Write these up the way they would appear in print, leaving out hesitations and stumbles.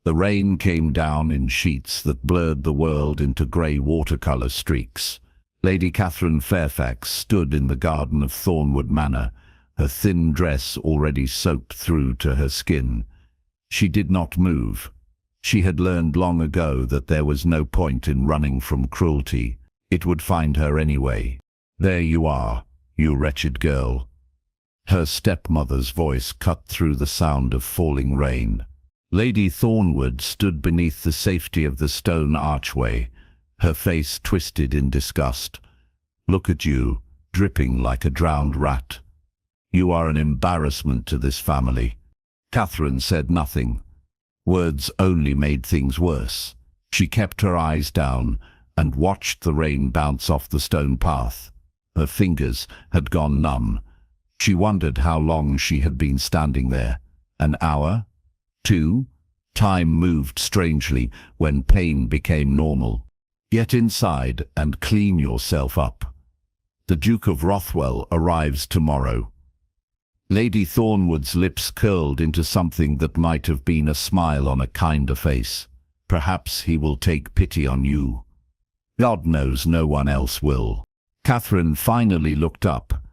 The rain came down in sheets that blurred the world into grey watercolour streaks. Lady Catherine Fairfax stood in the garden of Thornwood Manor, her thin dress already soaked through to her skin. She did not move. She had learned long ago that there was no point in running from cruelty. It would find her anyway. "There you are, you wretched girl." Her stepmother's voice cut through the sound of falling rain. Lady Thornwood stood beneath the safety of the stone archway, her face twisted in disgust. "Look at you, dripping like a drowned rat. You are an embarrassment to this family." Catherine said nothing. Words only made things worse. She kept her eyes down and watched the rain bounce off the stone path. Her fingers had gone numb. She wondered how long she had been standing there. An hour? 2? Time moved strangely when pain became normal. "Get inside and clean yourself up. The Duke of Rothwell arrives tomorrow." Lady Thornwood's lips curled into something that might have been a smile on a kinder face. "Perhaps he will take pity on you. God knows no one else will." Catherine finally looked up.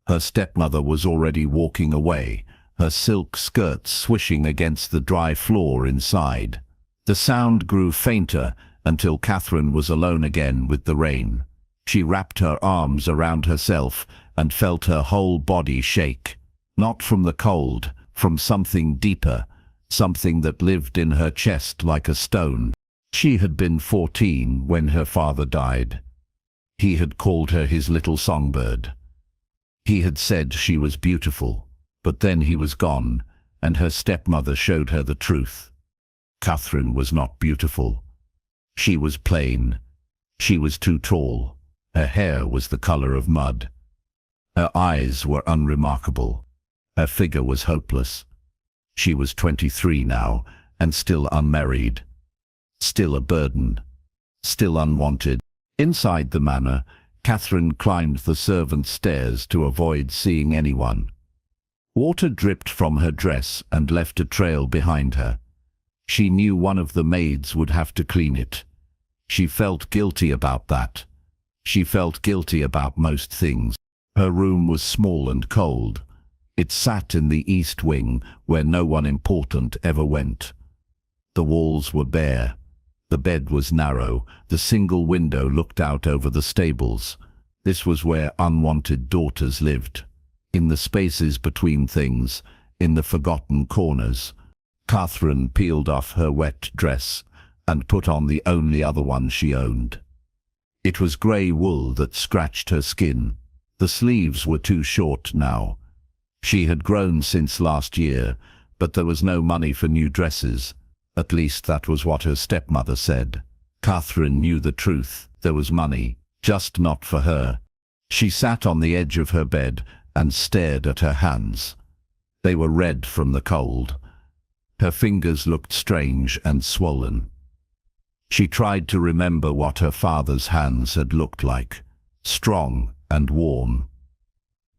Her stepmother was already walking away, her silk skirts swishing against the dry floor inside. The sound grew fainter until Catherine was alone again with the rain. She wrapped her arms around herself and felt her whole body shake. Not from the cold, from something deeper, something that lived in her chest like a stone. She had been 14 when her father died. He had called her his little songbird. He had said she was beautiful, but then he was gone, and her stepmother showed her the truth. Catherine was not beautiful. She was plain. She was too tall. Her hair was the color of mud. Her eyes were unremarkable. Her figure was hopeless. She was 23 now, and still unmarried. Still a burden. Still unwanted. Inside the manor, Catherine climbed the servants' stairs to avoid seeing anyone. Water dripped from her dress and left a trail behind her. She knew one of the maids would have to clean it. She felt guilty about that. She felt guilty about most things. Her room was small and cold. It sat in the east wing, where no one important ever went. The walls were bare. The bed was narrow. The single window looked out over the stables. This was where unwanted daughters lived. In the spaces between things, in the forgotten corners. Catherine peeled off her wet dress and put on the only other one she owned. It was grey wool that scratched her skin. The sleeves were too short now. She had grown since last year, but there was no money for new dresses. At least that was what her stepmother said. Catherine knew the truth. There was money, just not for her. She sat on the edge of her bed and stared at her hands. They were red from the cold. Her fingers looked strange and swollen. She tried to remember what her father's hands had looked like, strong and warm.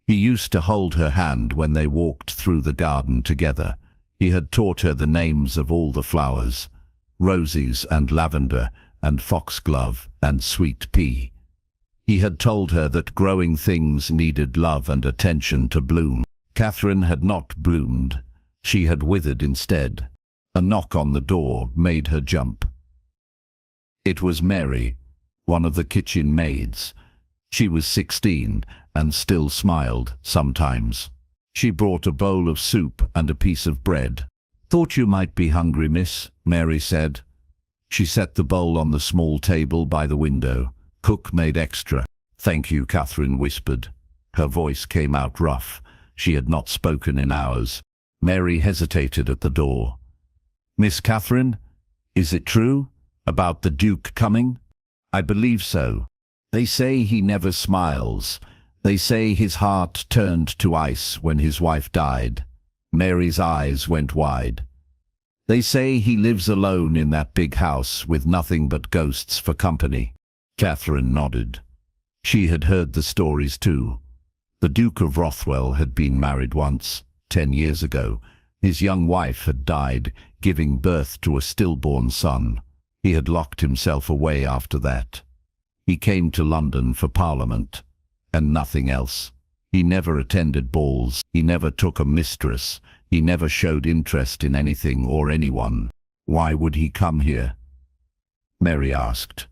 He used to hold her hand when they walked through the garden together. He had taught her the names of all the flowers, roses and lavender and foxglove and sweet pea. He had told her that growing things needed love and attention to bloom. Catherine had not bloomed. She had withered instead. A knock on the door made her jump. It was Mary, one of the kitchen maids. She was 16 and still smiled sometimes. She brought a bowl of soup and a piece of bread. "Thought you might be hungry, miss," Mary said. She set the bowl on the small table by the window. "Cook made extra." "Thank you," Catherine whispered. Her voice came out rough. She had not spoken in hours. Mary hesitated at the door. "Miss Catherine, is it true? About the Duke coming?" "I believe so. They say he never smiles. They say his heart turned to ice when his wife died." Mary's eyes went wide. "They say he lives alone in that big house with nothing but ghosts for company." Catherine nodded. She had heard the stories too. The Duke of Rothwell had been married once, 10 years ago. His young wife had died, giving birth to a stillborn son. He had locked himself away after that. He came to London for Parliament, and nothing else. He never attended balls, he never took a mistress, he never showed interest in anything or anyone. Why would he come here? Mary asked.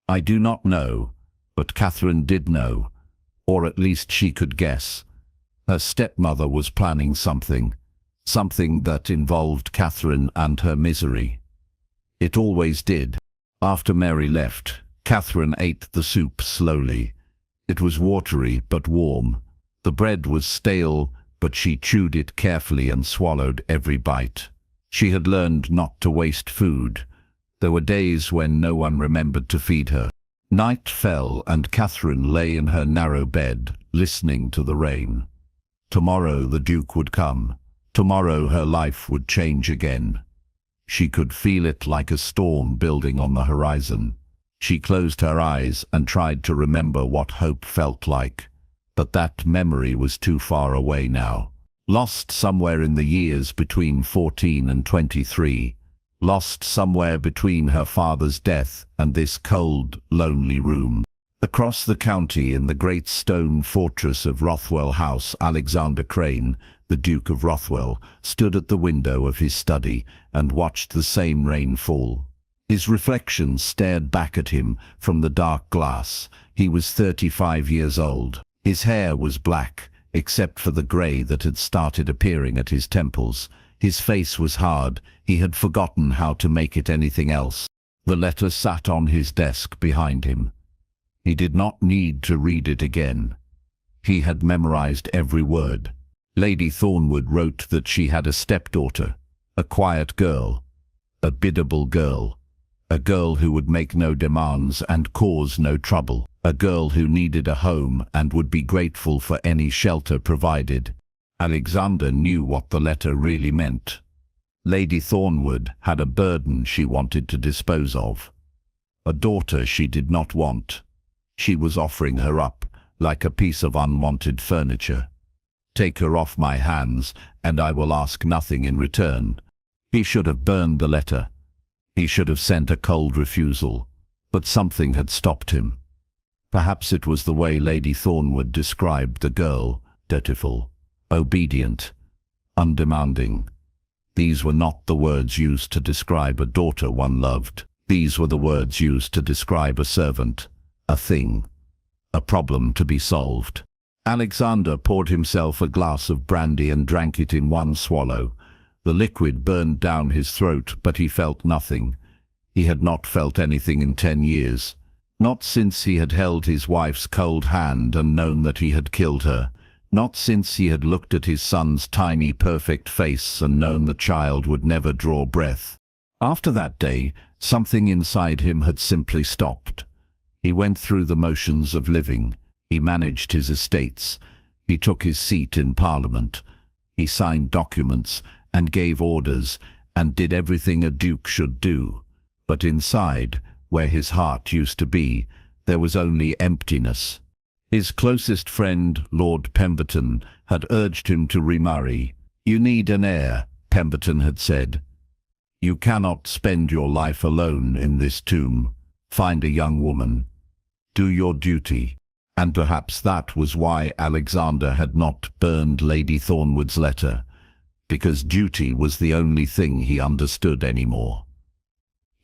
I do not know, but Catherine did know, or at least she could guess. Her stepmother was planning something that involved Catherine and her misery. It always did. After Mary left, Catherine ate the soup slowly. It was watery but warm. The bread was stale, but she chewed it carefully and swallowed every bite. She had learned not to waste food. There were days when no one remembered to feed her. Night fell and Catherine lay in her narrow bed, listening to the rain. Tomorrow the Duke would come. Tomorrow her life would change again. She could feel it like a storm building on the horizon. She closed her eyes and tried to remember what hope felt like. But that memory was too far away now. Lost somewhere in the years between 14 and 23. Lost somewhere between her father's death and this cold, lonely room. Across the county in the great stone fortress of Rothwell House, Alexander Crane, the Duke of Rothwell, stood at the window of his study and watched the same rain fall. His reflection stared back at him from the dark glass. He was 35 years old. His hair was black, except for the grey that had started appearing at his temples. His face was hard. He had forgotten how to make it anything else. The letter sat on his desk behind him. He did not need to read it again. He had memorized every word. Lady Thornwood wrote that she had a stepdaughter, a quiet girl, a biddable girl, a girl who would make no demands and cause no trouble, a girl who needed a home and would be grateful for any shelter provided. Alexander knew what the letter really meant. Lady Thornwood had a burden she wanted to dispose of. A daughter she did not want. She was offering her up like a piece of unwanted furniture. Take her off my hands, and I will ask nothing in return. He should have burned the letter. He should have sent a cold refusal, but something had stopped him. Perhaps it was the way Lady Thornwood described the girl, dutiful, obedient, undemanding. These were not the words used to describe a daughter one loved. These were the words used to describe a servant, a thing, a problem to be solved. Alexander poured himself a glass of brandy and drank it in one swallow. The liquid burned down his throat, but he felt nothing. He had not felt anything in 10 years. Not since he had held his wife's cold hand and known that he had killed her. Not since he had looked at his son's tiny, perfect face and known the child would never draw breath. After that day, something inside him had simply stopped. He went through the motions of living. He managed his estates. He took his seat in Parliament. He signed documents and gave orders and did everything a duke should do. But inside, where his heart used to be, there was only emptiness. His closest friend, Lord Pemberton, had urged him to remarry. You need an heir, Pemberton had said. You cannot spend your life alone in this tomb. Find a young woman. Do your duty. And perhaps that was why Alexander had not burned Lady Thornwood's letter, because duty was the only thing he understood anymore.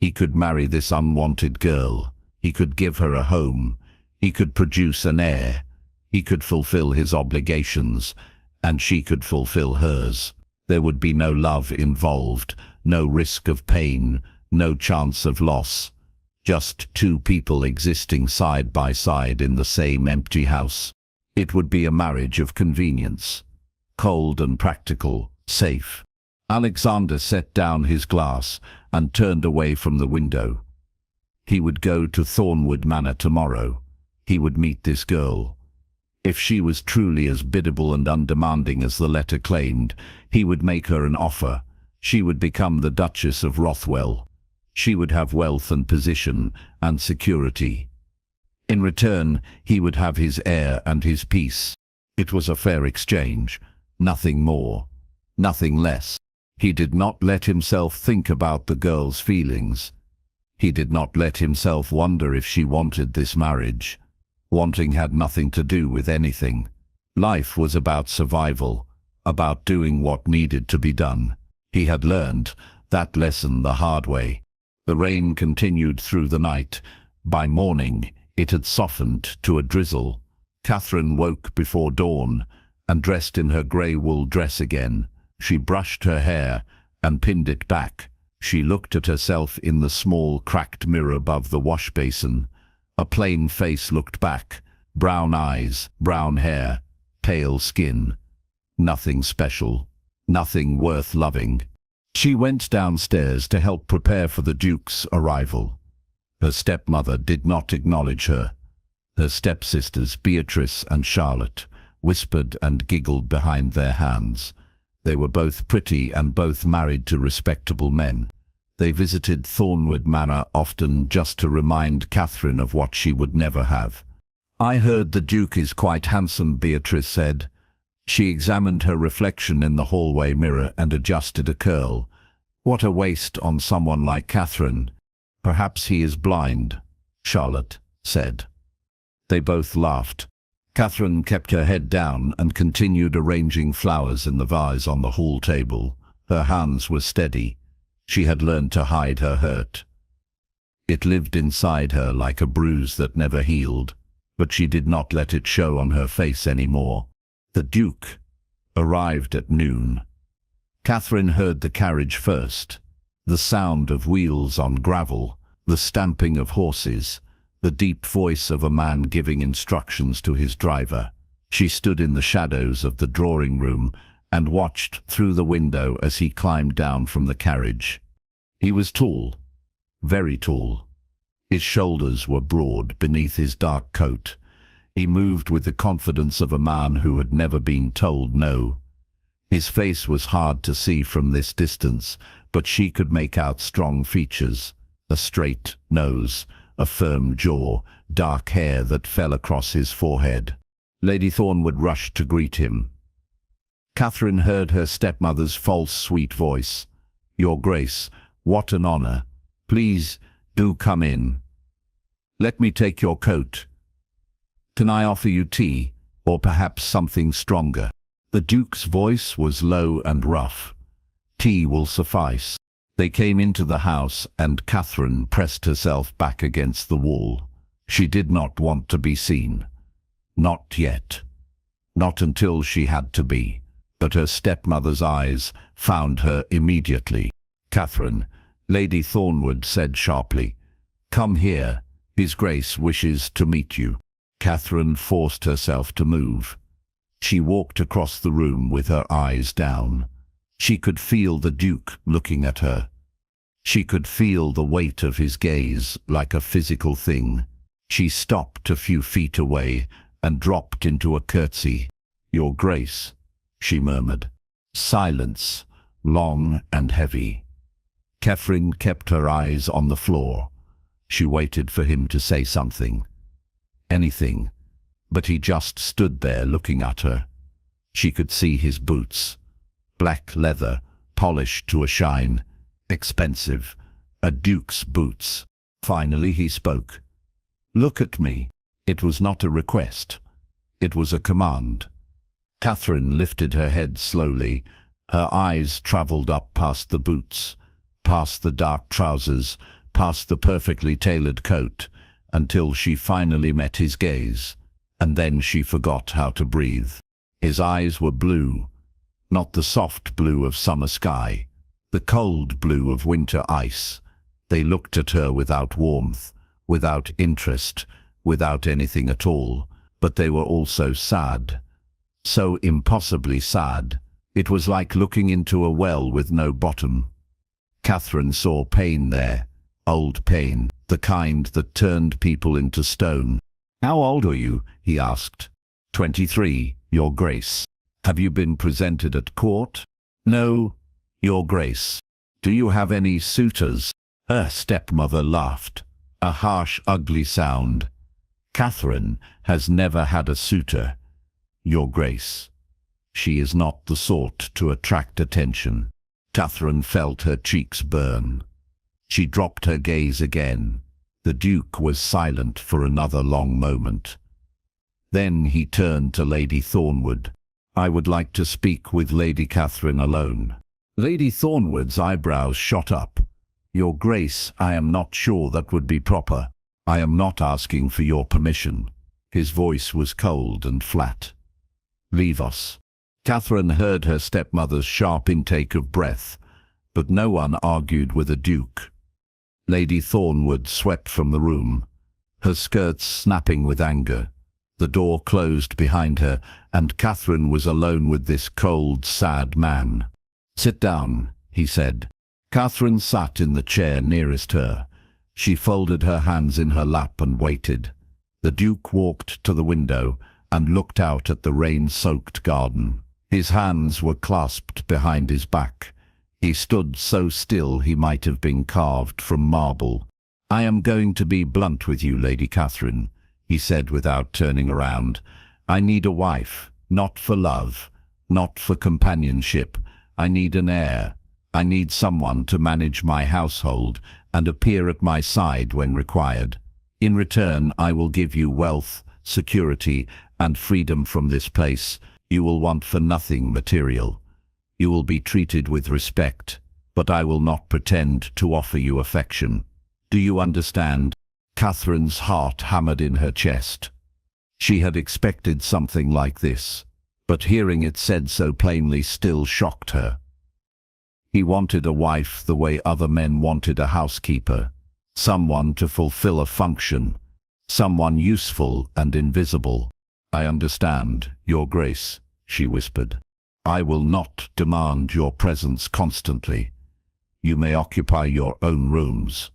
He could marry this unwanted girl. He could give her a home. He could produce an heir. He could fulfill his obligations, and she could fulfill hers. There would be no love involved, no risk of pain, no chance of loss. Just two people existing side by side in the same empty house. It would be a marriage of convenience. Cold and practical, safe. Alexander set down his glass and turned away from the window. He would go to Thornwood Manor tomorrow. He would meet this girl. If she was truly as biddable and undemanding as the letter claimed, he would make her an offer. She would become the Duchess of Rothwell. She would have wealth and position and security. In return, he would have his heir and his peace. It was a fair exchange. Nothing more, nothing less. He did not let himself think about the girl's feelings. He did not let himself wonder if she wanted this marriage. Wanting had nothing to do with anything. Life was about survival, about doing what needed to be done. He had learned that lesson the hard way. The rain continued through the night. By morning, it had softened to a drizzle. Catherine woke before dawn and dressed in her grey wool dress again. She brushed her hair and pinned it back. She looked at herself in the small, cracked mirror above the wash basin. A plain face looked back. Brown eyes, brown hair, pale skin. Nothing special. Nothing worth loving. She went downstairs to help prepare for the Duke's arrival. Her stepmother did not acknowledge her. Her stepsisters, Beatrice and Charlotte, whispered and giggled behind their hands. They were both pretty and both married to respectable men. They visited Thornwood Manor often just to remind Catherine of what she would never have. "I heard the Duke is quite handsome," Beatrice said. She examined her reflection in the hallway mirror and adjusted a curl. "What a waste on someone like Catherine. Perhaps he is blind," Charlotte said. They both laughed. Catherine kept her head down and continued arranging flowers in the vase on the hall table. Her hands were steady. She had learned to hide her hurt. It lived inside her like a bruise that never healed, but she did not let it show on her face anymore. The Duke arrived at noon. Catherine heard the carriage first. The sound of wheels on gravel, the stamping of horses, the deep voice of a man giving instructions to his driver. She stood in the shadows of the drawing room and watched through the window as he climbed down from the carriage. He was tall, very tall. His shoulders were broad beneath his dark coat. He moved with the confidence of a man who had never been told no. His face was hard to see from this distance, but she could make out strong features, a straight nose, a firm jaw, dark hair that fell across his forehead. Lady Thornwood rushed to greet him. Catherine heard her stepmother's false, sweet voice. "Your Grace, what an honor. Please, do come in. Let me take your coat. Can I offer you tea, or perhaps something stronger?" The Duke's voice was low and rough. "Tea will suffice." They came into the house and Catherine pressed herself back against the wall. She did not want to be seen. Not yet. Not until she had to be. But her stepmother's eyes found her immediately. "Catherine," Lady Thornwood said sharply, "come here. His Grace wishes to meet you." Catherine forced herself to move. She walked across the room with her eyes down. She could feel the Duke looking at her. She could feel the weight of his gaze like a physical thing. She stopped a few feet away and dropped into a curtsy. "Your Grace," she murmured. Silence, long and heavy. Catherine kept her eyes on the floor. She waited for him to say something. Anything. But he just stood there looking at her. She could see his boots. Black leather, polished to a shine. Expensive. A Duke's boots. Finally he spoke. "Look at me." It was not a request. It was a command. Catherine lifted her head slowly. Her eyes traveled up past the boots, past the dark trousers, past the perfectly tailored coat, until she finally met his gaze. And then she forgot how to breathe. His eyes were blue, not the soft blue of summer sky, the cold blue of winter ice. They looked at her without warmth, without interest, without anything at all, but they were also sad. So impossibly sad. It was like looking into a well with no bottom. Catherine saw pain there, old pain, the kind that turned people into stone. "How old are you?" he asked. 23, Your Grace." "Have you been presented at court?" "No, Your Grace." "Do you have any suitors?" Her stepmother laughed, a harsh, ugly sound. "Catherine has never had a suitor, Your Grace. She is not the sort to attract attention." Catherine felt her cheeks burn. She dropped her gaze again. The Duke was silent for another long moment. Then he turned to Lady Thornwood. "I would like to speak with Lady Catherine alone." Lady Thornwood's eyebrows shot up. "Your Grace, I am not sure that would be proper. I am not asking for your permission." His voice was cold and flat. "Leave us." Catherine heard her stepmother's sharp intake of breath, but no one argued with a duke. Lady Thornwood swept from the room, her skirts snapping with anger. The door closed behind her, and Catherine was alone with this cold, sad man. "Sit down," he said. Catherine sat in the chair nearest her. She folded her hands in her lap and waited. The Duke walked to the window and looked out at the rain-soaked garden. His hands were clasped behind his back. He stood so still he might have been carved from marble. "I am going to be blunt with you, Lady Catherine," he said without turning around. "I need a wife, not for love, not for companionship. I need an heir. I need someone to manage my household and appear at my side when required. In return, I will give you wealth, security, and freedom from this place. You will want for nothing material. You will be treated with respect, but I will not pretend to offer you affection. Do you understand?" Catherine's heart hammered in her chest. She had expected something like this, but hearing it said so plainly still shocked her. He wanted a wife the way other men wanted a housekeeper, someone to fulfill a function, someone useful and invisible. "I understand, Your Grace," she whispered. "I will not demand your presence constantly. You may occupy your own rooms.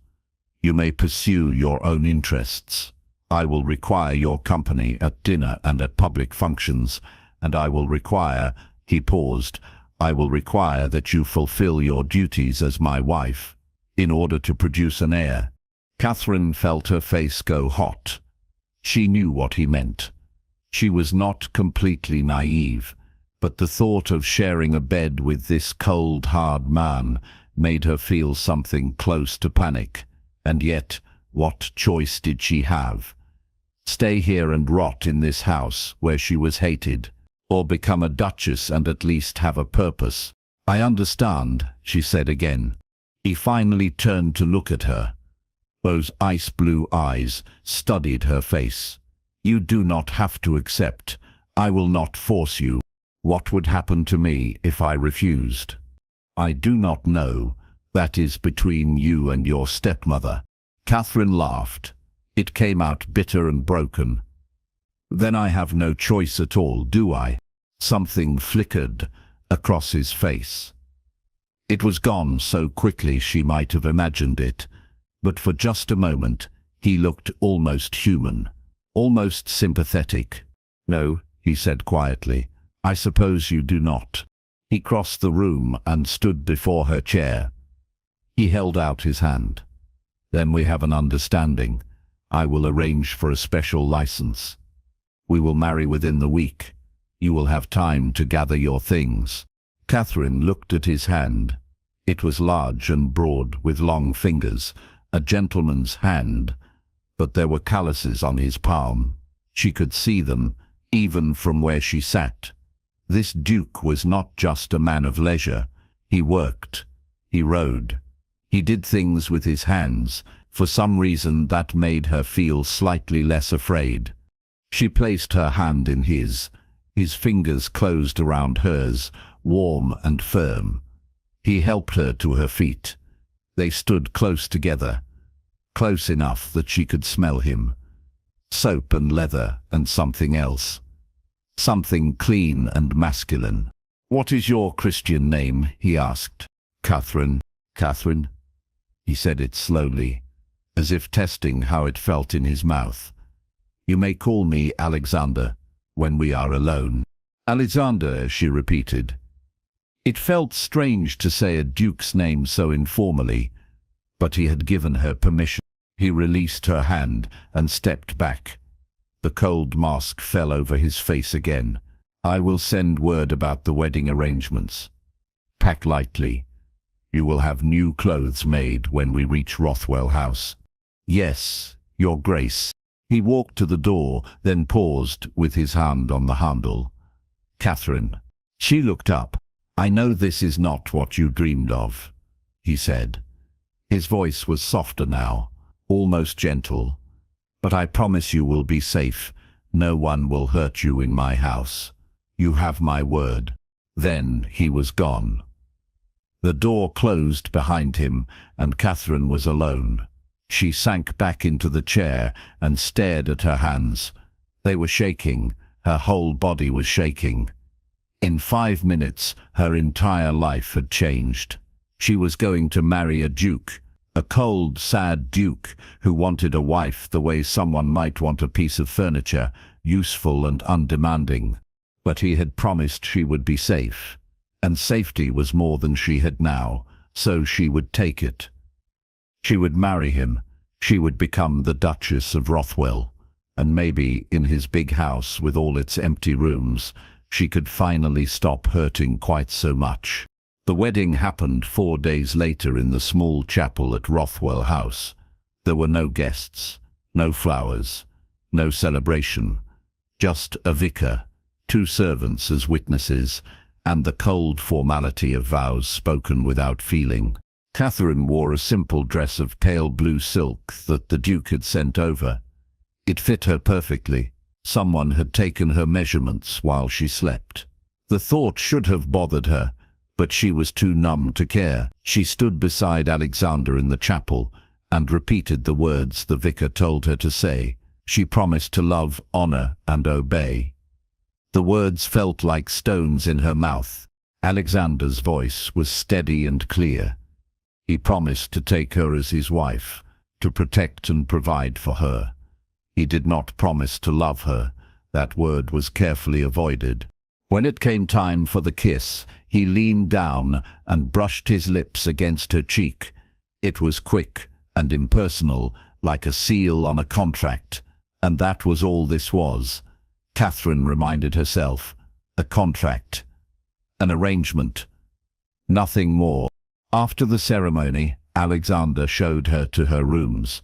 You may pursue your own interests. I will require your company at dinner and at public functions, and I will require," he paused, "I will require that you fulfill your duties as my wife, in order to produce an heir." Catherine felt her face go hot. She knew what he meant. She was not completely naive, but the thought of sharing a bed with this cold, hard man made her feel something close to panic. And yet, what choice did she have? Stay here and rot in this house where she was hated, or become a duchess and at least have a purpose? "I understand," she said again. He finally turned to look at her. Those ice-blue eyes studied her face. "You do not have to accept. I will not force you. What would happen to me if I refused?" "I do not know. That is between you and your stepmother." Catherine laughed. It came out bitter and broken. "Then I have no choice at all, do I?" Something flickered across his face. It was gone so quickly she might have imagined it, but for just a moment he looked almost human, almost sympathetic. "No," he said quietly, "I suppose you do not." He crossed the room and stood before her chair. He held out his hand. "Then we have an understanding. I will arrange for a special license. We will marry within the week. You will have time to gather your things." Catherine looked at his hand. It was large and broad, with long fingers, a gentleman's hand, but there were calluses on his palm. She could see them, even from where she sat. This Duke was not just a man of leisure. He worked. He rode. He did things with his hands. For some reason that made her feel slightly less afraid. She placed her hand in his. His fingers closed around hers, warm and firm. He helped her to her feet. They stood close together, close enough that she could smell him. Soap and leather and something else. Something clean and masculine. "What is your Christian name?" he asked. "Catherine." "Catherine?" He said it slowly, as if testing how it felt in his mouth. "You may call me Alexander when we are alone." "Alexander," she repeated. It felt strange to say a duke's name so informally, but he had given her permission. He released her hand and stepped back. The cold mask fell over his face again. "I will send word about the wedding arrangements. Pack lightly. You will have new clothes made when we reach Rothwell House. Yes, Your Grace. He walked to the door, then paused with his hand on the handle. Catherine. She looked up. I know this is not what you dreamed of, he said. His voice was softer now, almost gentle. But I promise you will be safe. No one will hurt you in my house. You have my word. Then he was gone. The door closed behind him, and Catherine was alone. She sank back into the chair and stared at her hands. They were shaking. Her whole body was shaking. In 5 minutes, her entire life had changed. She was going to marry a duke, a cold, sad duke who wanted a wife the way someone might want a piece of furniture, useful and undemanding. But he had promised she would be safe, and safety was more than she had now, so she would take it. She would marry him. She would become the Duchess of Rothwell, and maybe in his big house with all its empty rooms, she could finally stop hurting quite so much. The wedding happened 4 days later in the small chapel at Rothwell House. There were no guests, no flowers, no celebration, just a vicar, 2 servants as witnesses, and the cold formality of vows spoken without feeling. Catherine wore a simple dress of pale blue silk that the Duke had sent over. It fit her perfectly. Someone had taken her measurements while she slept. The thought should have bothered her, but she was too numb to care. She stood beside Alexander in the chapel and repeated the words the vicar told her to say. She promised to love, honor, and obey. The words felt like stones in her mouth. Alexander's voice was steady and clear. He promised to take her as his wife, to protect and provide for her. He did not promise to love her. That word was carefully avoided. When it came time for the kiss, he leaned down and brushed his lips against her cheek. It was quick and impersonal, like a seal on a contract. And that was all this was. Catherine reminded herself. A contract. An arrangement. Nothing more. After the ceremony, Alexander showed her to her rooms.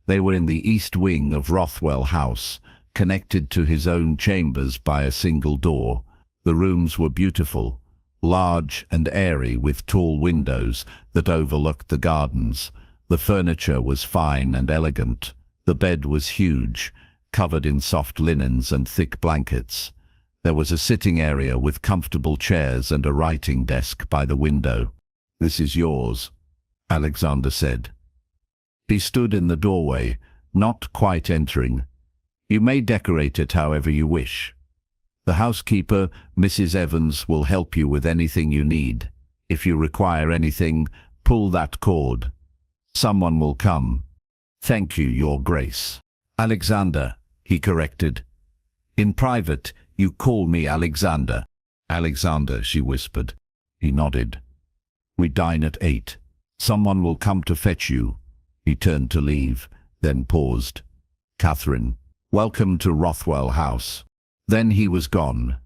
They were in the east wing of Rothwell House, connected to his own chambers by a single door. The rooms were beautiful, large and airy with tall windows that overlooked the gardens. The furniture was fine and elegant. The bed was huge, covered in soft linens and thick blankets. There was a sitting area with comfortable chairs and a writing desk by the window. "This is yours," Alexander said. He stood in the doorway, not quite entering. "You may decorate it however you wish. The housekeeper, Mrs. Evans, will help you with anything you need. If you require anything, pull that cord. Someone will come." "Thank you, Your Grace." "Alexander," he corrected. "In private, you call me Alexander." "Alexander," she whispered. He nodded. "We dine at 8. Someone will come to fetch you." He turned to leave, then paused. "Catherine, welcome to Rothwell House." Then he was gone.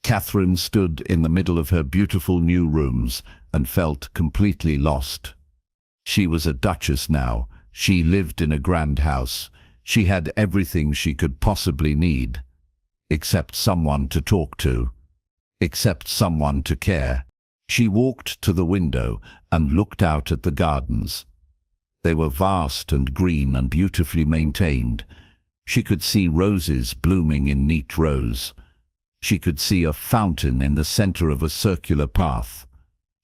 Catherine stood in the middle of her beautiful new rooms and felt completely lost. She was a duchess now. She lived in a grand house. She had everything she could possibly need, except someone to talk to, except someone to care. She walked to the window and looked out at the gardens. They were vast and green and beautifully maintained. She could see roses blooming in neat rows. She could see a fountain in the center of a circular path.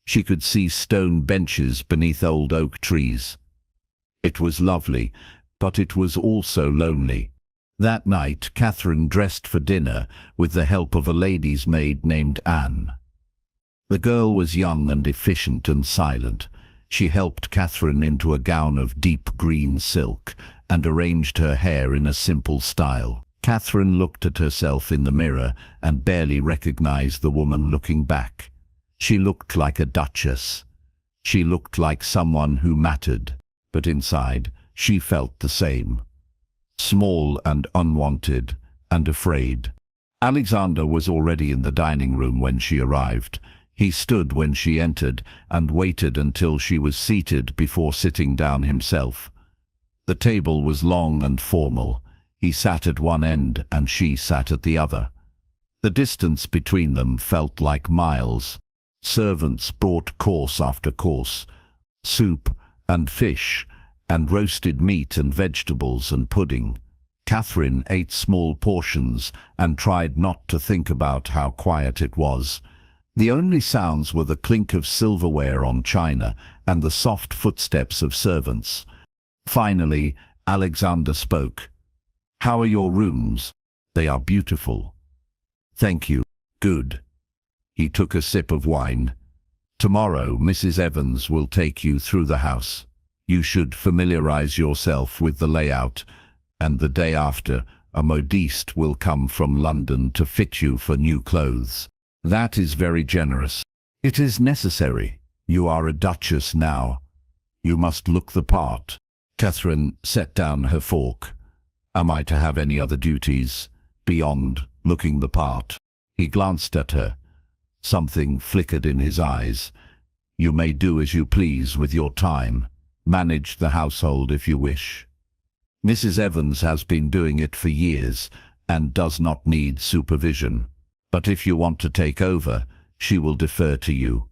She could see stone benches beneath old oak trees. It was lovely, but it was also lonely. That night, Catherine dressed for dinner with the help of a lady's maid named Anne. The girl was young and efficient and silent. She helped Catherine into a gown of deep green silk and arranged her hair in a simple style. Catherine looked at herself in the mirror and barely recognized the woman looking back. She looked like a duchess. She looked like someone who mattered, but inside she felt the same. Small and unwanted and afraid. Alexander was already in the dining room when she arrived. He stood when she entered and waited until she was seated before sitting down himself. The table was long and formal. He sat at one end and she sat at the other. The distance between them felt like miles. Servants brought course after course, soup and fish, and roasted meat and vegetables and pudding. Catherine ate small portions and tried not to think about how quiet it was. The only sounds were the clink of silverware on china and the soft footsteps of servants. Finally, Alexander spoke. "How are your rooms?" "They are beautiful." "Thank you." "Good." He took a sip of wine. "Tomorrow, Mrs. Evans will take you through the house. You should familiarize yourself with the layout, and the day after, a modiste will come from London to fit you for new clothes." "That is very generous." "It is necessary. You are a duchess now. You must look the part." Catherine set down her fork. "Am I to have any other duties beyond looking the part?" He glanced at her. Something flickered in his eyes. "You may do as you please with your time. Manage the household if you wish. Mrs. Evans has been doing it for years and does not need supervision. But if you want to take over, she will defer to you.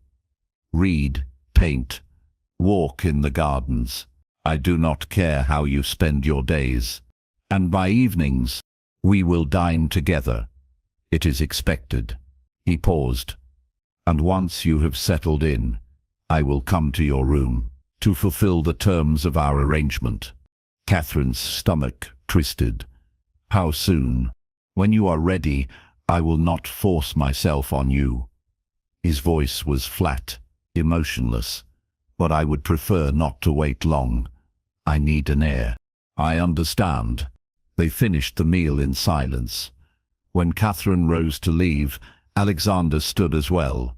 Read, paint, walk in the gardens. I do not care how you spend your days. And by evenings, we will dine together. It is expected." He paused. "And once you have settled in, I will come to your room to fulfill the terms of our arrangement." Catherine's stomach twisted. "How soon?" "When you are ready, I will not force myself on you." His voice was flat, emotionless. "But I would prefer not to wait long. I need an heir." "I understand." They finished the meal in silence. When Catherine rose to leave, Alexander stood as well.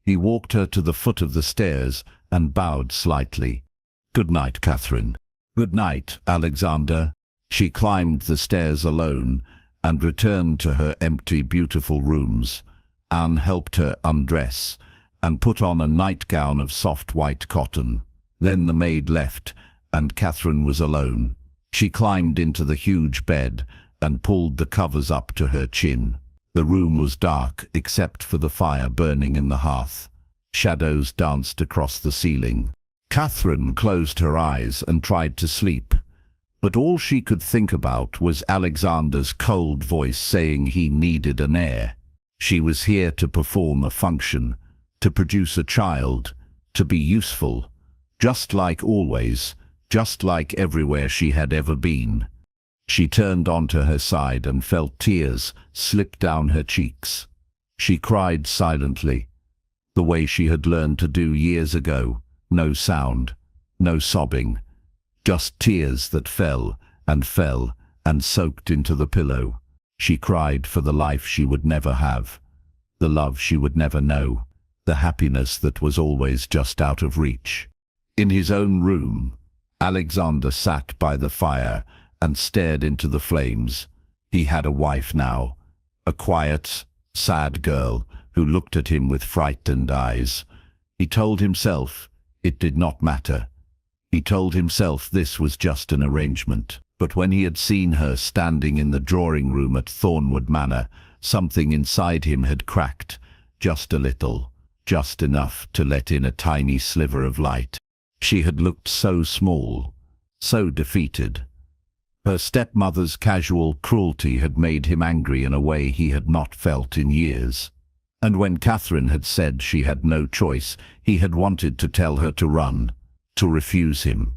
He walked her to the foot of the stairs and bowed slightly. "Good night, Catherine." "Good night, Alexander." She climbed the stairs alone and returned to her empty, beautiful rooms. Anne helped her undress and put on a nightgown of soft white cotton. Then the maid left, and Catherine was alone. She climbed into the huge bed and pulled the covers up to her chin. The room was dark except for the fire burning in the hearth. Shadows danced across the ceiling. Catherine closed her eyes and tried to sleep. But all she could think about was Alexander's cold voice saying he needed an heir. She was here to perform a function, to produce a child, to be useful, just like always, just like everywhere she had ever been. She turned onto her side and felt tears slip down her cheeks. She cried silently, the way she had learned to do years ago. No sound, no sobbing, just tears that fell and soaked into the pillow. She cried for the life she would never have, the love she would never know, the happiness that was always just out of reach. In his own room, Alexander sat by the fire and stared into the flames. He had a wife now, a quiet, sad girl who looked at him with frightened eyes. He told himself it did not matter. He told himself this was just an arrangement. But when he had seen her standing in the drawing room at Thornwood Manor, something inside him had cracked, just a little, just enough to let in a tiny sliver of light. She had looked so small, so defeated. Her stepmother's casual cruelty had made him angry in a way he had not felt in years. And when Catherine had said she had no choice, he had wanted to tell her to run, to refuse him,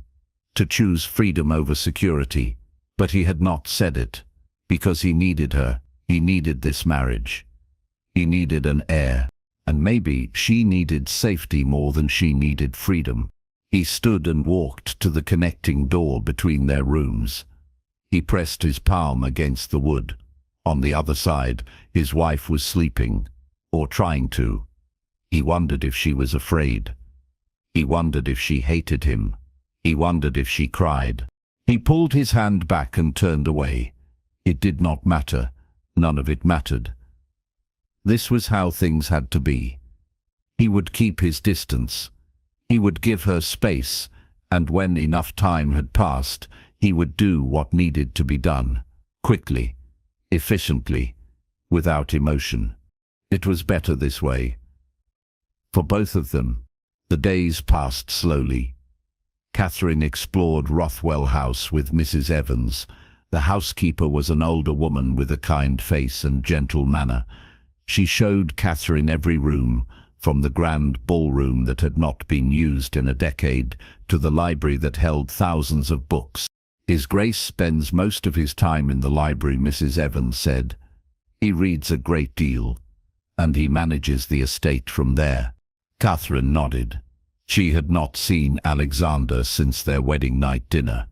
to choose freedom over security. But he had not said it, because he needed her. He needed this marriage. He needed an heir, and maybe she needed safety more than she needed freedom. He stood and walked to the connecting door between their rooms. He pressed his palm against the wood. On the other side, his wife was sleeping, or trying to. He wondered if she was afraid. He wondered if she hated him. He wondered if she cried. He pulled his hand back and turned away. It did not matter. None of it mattered. This was how things had to be. He would keep his distance. He would give her space, and when enough time had passed, he would do what needed to be done. Quickly, efficiently, without emotion. It was better this way. For both of them. The days passed slowly. Catherine explored Rothwell House with Mrs. Evans. The housekeeper was an older woman with a kind face and gentle manner. She showed Catherine every room, from the grand ballroom that had not been used in a decade to the library that held thousands of books. His Grace spends most of his time in the library, Mrs. Evans said. He reads a great deal, and he manages the estate from there. Catherine nodded. She had not seen Alexander since their wedding night dinner.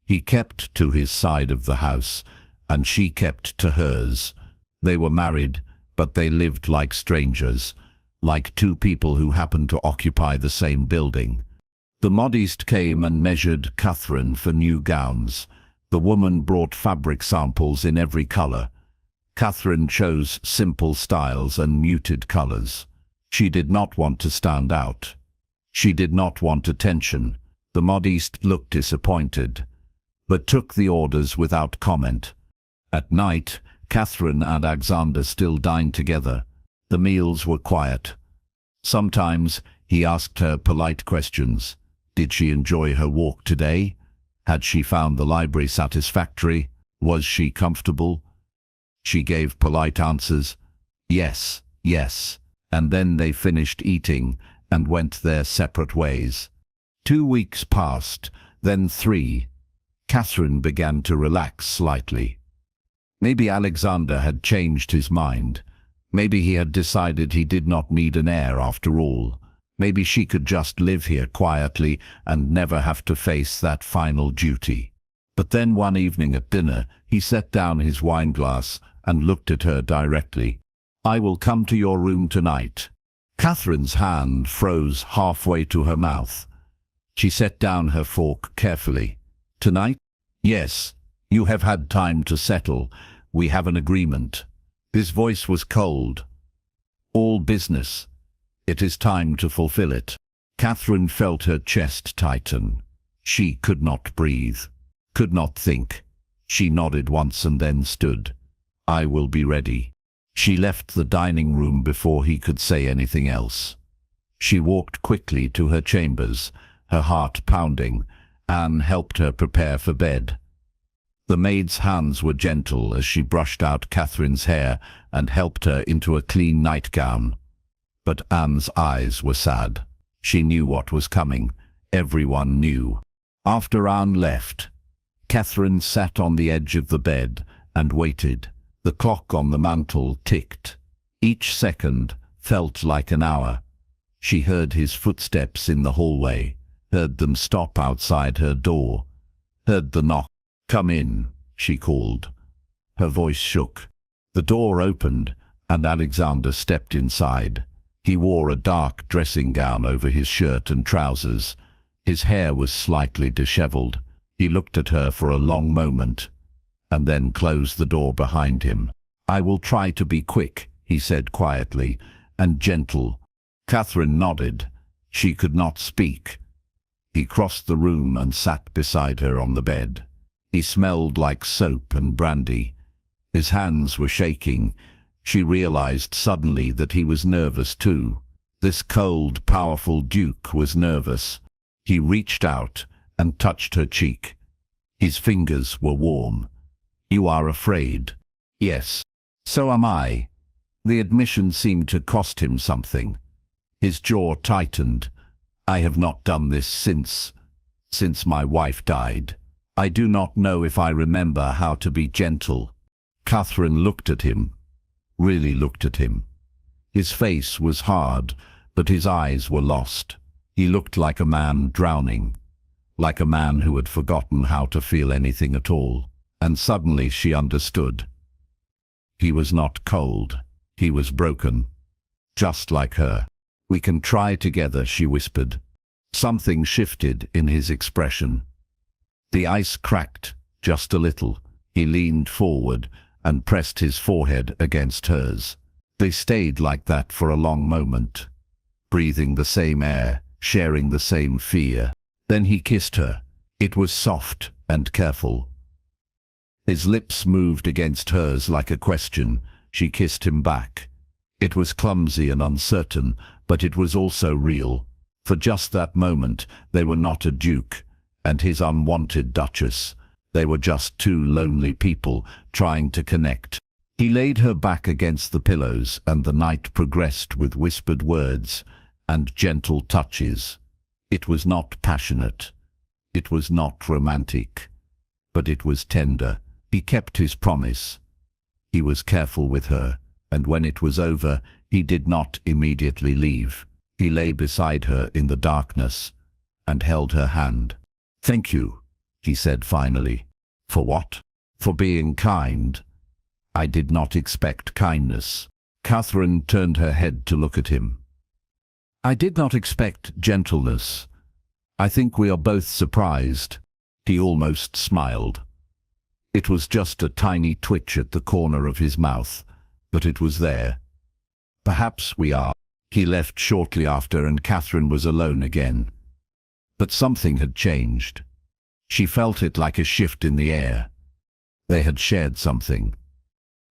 He kept to his side of the house, and she kept to hers. They were married, but they lived like strangers, like two people who happened to occupy the same building. The modiste came and measured Catherine for new gowns. The woman brought fabric samples in every color. Catherine chose simple styles and muted colors. She did not want to stand out. She did not want attention. The modiste looked disappointed, but took the orders without comment. At night, Catherine and Alexander still dined together. The meals were quiet. Sometimes he asked her polite questions. Did she enjoy her walk today? Had she found the library satisfactory? Was she comfortable? She gave polite answers. Yes, yes. And then they finished eating and went their separate ways. 2 weeks passed, then 3. Catherine began to relax slightly. Maybe Alexander had changed his mind. Maybe he had decided he did not need an heir after all. Maybe she could just live here quietly and never have to face that final duty. But then one evening at dinner, he set down his wineglass and looked at her directly. I will come to your room tonight. Catherine's hand froze halfway to her mouth. She set down her fork carefully. Tonight? Yes. You have had time to settle. We have an agreement. His voice was cold. All business. It is time to fulfill it. Catherine felt her chest tighten. She could not breathe, could not think. She nodded once and then stood. I will be ready. She left the dining room before he could say anything else. She walked quickly to her chambers, her heart pounding. Anne helped her prepare for bed. The maid's hands were gentle as she brushed out Catherine's hair and helped her into a clean nightgown. But Anne's eyes were sad. She knew what was coming. Everyone knew. After Anne left, Catherine sat on the edge of the bed and waited. The clock on the mantel ticked. Each second felt like an hour. She heard his footsteps in the hallway, heard them stop outside her door, heard the knock. Come in, she called. Her voice shook. The door opened, and Alexander stepped inside. He wore a dark dressing gown over his shirt and trousers. His hair was slightly disheveled. He looked at her for a long moment, and then closed the door behind him. I will try to be quick, he said quietly, and gentle. Catherine nodded. She could not speak. He crossed the room and sat beside her on the bed. He smelled like soap and brandy. His hands were shaking. She realized suddenly that he was nervous too. This cold, powerful duke was nervous. He reached out and touched her cheek. His fingers were warm. You are afraid. Yes. So am I. The admission seemed to cost him something. His jaw tightened. I have not done this since my wife died. I do not know if I remember how to be gentle. Catherine looked at him, really looked at him. His face was hard, but his eyes were lost. He looked like a man drowning, like a man who had forgotten how to feel anything at all. And suddenly she understood. He was not cold. He was broken, just like her. We can try together, she whispered. Something shifted in his expression. The ice cracked just a little. He leaned forward and pressed his forehead against hers. They stayed like that for a long moment. breathing the same air, sharing the same fear. Then he kissed her. It was soft and careful. His lips moved against hers like a question. She kissed him back. It was clumsy and uncertain, but it was also real. For just that moment, they were not a duke and his unwanted duchess. They were just two lonely people trying to connect. He laid her back against the pillows, and the night progressed with whispered words and gentle touches. It was not passionate. It was not romantic. But it was tender. He kept his promise. He was careful with her, and when it was over, he did not immediately leave. He lay beside her in the darkness and held her hand. "Thank you," he said finally. "For what?" "For being kind. I did not expect kindness." Catherine turned her head to look at him. "I did not expect gentleness. I think we are both surprised." He almost smiled. It was just a tiny twitch at the corner of his mouth, but it was there. "Perhaps we are." He left shortly after, and Catherine was alone again. But something had changed. She felt it like a shift in the air. They had shared something.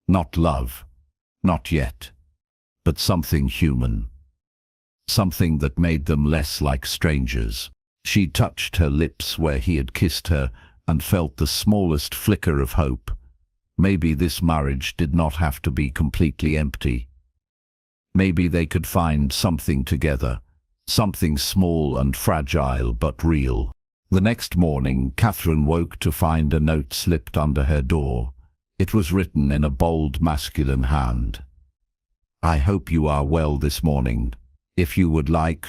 Not love, not yet, but something human. Something that made them less like strangers. She touched her lips where he had kissed her and felt the smallest flicker of hope. Maybe this marriage did not have to be completely empty. Maybe they could find something together, something small and fragile but real. The next morning, Catherine woke to find a note slipped under her door. It was written in a bold masculine hand. "I hope you are well this morning. If you would like,